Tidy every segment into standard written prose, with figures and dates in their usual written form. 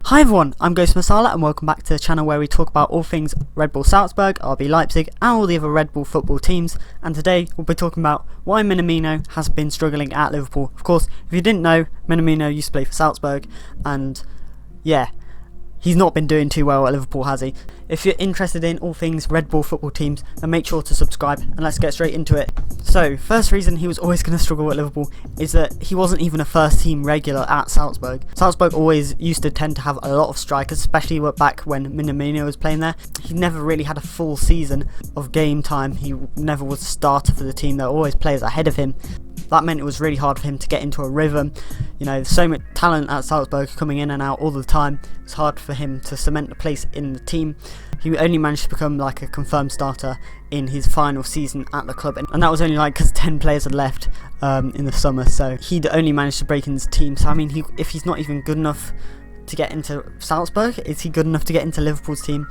Hi everyone, I'm Ghost Masala and welcome back to the channel where we talk about all things Red Bull Salzburg, RB Leipzig and all the other Red Bull football teams, and today we'll be talking about why Minamino has been struggling at Liverpool. Of course, if you didn't know, Minamino used to play for Salzburg and yeah, he's not been doing too well at Liverpool, has he? If you're interested in all things Red Bull football teams, then make sure to subscribe and let's get straight into it. So, first reason he was always going to struggle at Liverpool is that he wasn't even a first team regular at Salzburg. Salzburg always used to tend to have a lot of strikers, especially back when Minamino was playing there. He never really had a full season of game time. He never was a starter for the team. There were always players ahead of him. That meant it was really hard for him to get into a rhythm. You know, so much talent at Salzburg coming in and out all the time. It's hard for him to cement a place in the team. He only managed to become like a confirmed starter in his final season at the club, and that was only like because 10 players had left in the summer, so he'd only managed to break into the team. So I mean, if he's not even good enough to get into Salzburg, is he good enough to get into Liverpool's team?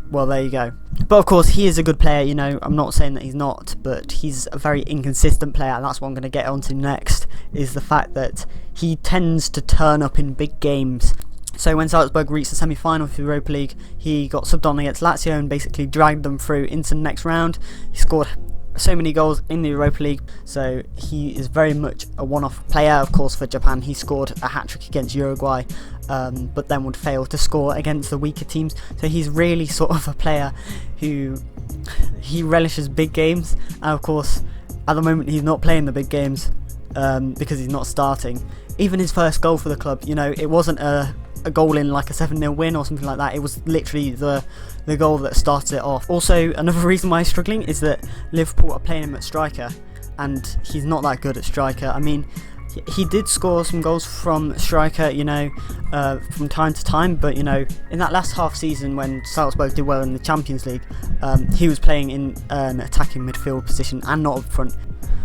Well, there you go. But of course, he is a good player, you know, I'm not saying that he's not, but he's a very inconsistent player, and that's what I'm going to get onto next, is the fact that he tends to turn up in big games. So when Salzburg reached the semi-final for the Europa League, he got subbed on against Lazio and basically dragged them through into the next round. He scored so many goals in the Europa League, so he is very much a one-off player. Of course, for Japan he scored a hat-trick against Uruguay, but then would fail to score against the weaker teams. So he's really sort of a player who he relishes big games, and of course at the moment he's not playing the big games because he's not starting. Even his first goal for the club, you know, it wasn't a goal in like a 7-0 win or something like that. It was literally the goal that started it off. Also, another reason why he's struggling is that Liverpool are playing him at striker, and he's not that good at striker. I mean, he did score some goals from striker, you know, from time to time, but you know, in that last half season when Salzburg did well in the Champions League, he was playing in an attacking midfield position and not up front,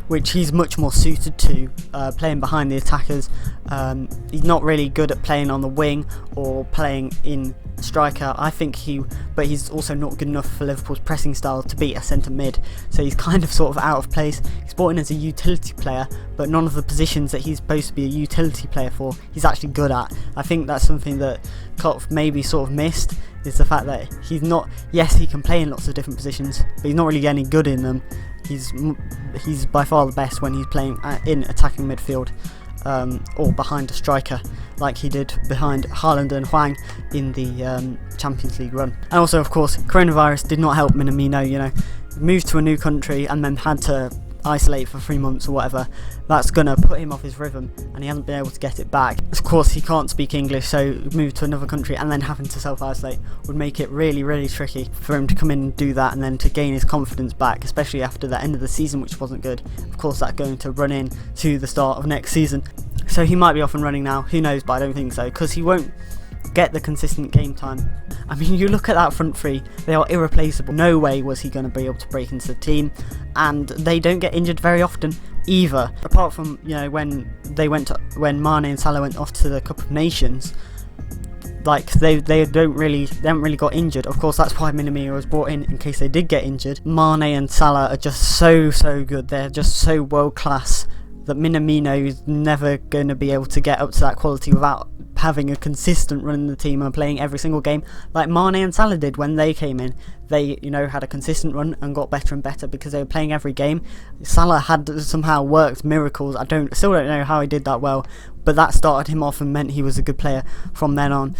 which he's much more suited to, playing behind the attackers. He's not really good at playing on the wing or playing in striker. I think but he's also not good enough for Liverpool's pressing style to be a centre mid, so he's kind of sort of out of place. He's brought in as a utility player, but none of the positions that he's supposed to be a utility player for, he's actually good at. I think that's something that Klopp maybe sort of missed, is the fact that he's not, yes, he can play in lots of different positions, but he's not really any good in them. He's by far the best when he's playing in attacking midfield, or behind a striker, like he did behind Haaland and Hwang in the Champions League run. And also, of course, coronavirus did not help Minamino. You know, moved to a new country and then had to isolate for 3 months or whatever. That's gonna put him off his rhythm, and he hasn't been able to get it back. Of course, he can't speak English, so move to another country and then having to self-isolate would make it really, really tricky for him to come in and do that, and then to gain his confidence back, especially after the end of the season, which wasn't good. Of course, that's going to run in to the start of next season, so he might be off and running now. Who knows? But I don't think so, because he won't get the consistent game time. I mean, you look at that front three, they are irreplaceable. No way was he going to be able to break into the team, and they don't get injured very often either. Apart from, you know, when Mane and Salah went off to the Cup of Nations, like they haven't really got injured. Of course, that's why Minamino was brought in case they did get injured. Mane and Salah are just so good. They're just so world class that Minamino is never going to be able to get up to that quality without having a consistent run in the team and playing every single game like Mane and Salah did when they came in. They, you know, had a consistent run and got better and better because they were playing every game. Salah had somehow worked miracles. Still don't know how he did that well, but that started him off and meant he was a good player from then on.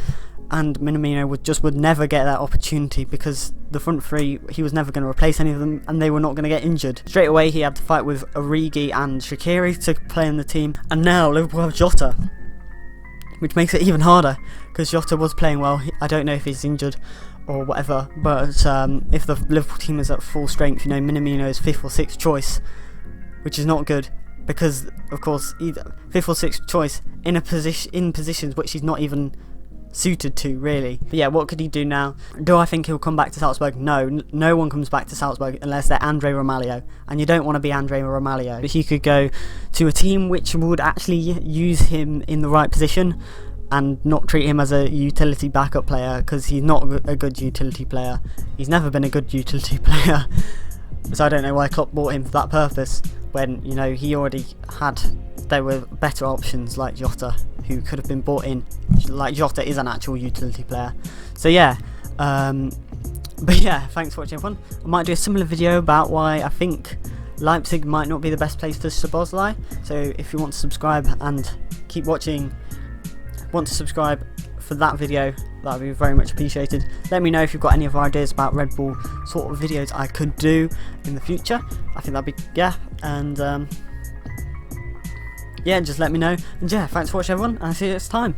And Minamino would never get that opportunity because the front three, he was never going to replace any of them, and they were not going to get injured. Straight away he had to fight with Origi and Shaqiri to play in the team, and now Liverpool have Jota, which makes it even harder because Jota was playing well. I don't know if he's injured or whatever, but if the Liverpool team is at full strength, you know, Minamino is 5th or 6th choice, which is not good because, of course, either 5th or 6th choice in positions which he's not even suited to, really. But yeah, what could he do now? Do I think he'll come back to Salzburg? No, no one comes back to Salzburg unless they're Andre Romaglio, and you don't want to be Andre Romaglio. But he could go to a team which would actually use him in the right position and not treat him as a utility backup player, because he's not a good utility player. He's never been a good utility player, so I don't know why Klopp bought him for that purpose when, you know, he already had there were better options like Jota, who could have been bought in. Like Jota is an actual utility player. So yeah, but yeah, thanks for watching everyone. I might do a similar video about why I think Leipzig might not be the best place for Szoboszlai. So if you want to subscribe and keep watching, subscribe for that video, that would be very much appreciated. Let me know if you've got any other ideas about Red Bull sort of videos I could do in the future. I think that'd be, yeah, and yeah, just let me know. And yeah, thanks for watching everyone, and I'll see you next time.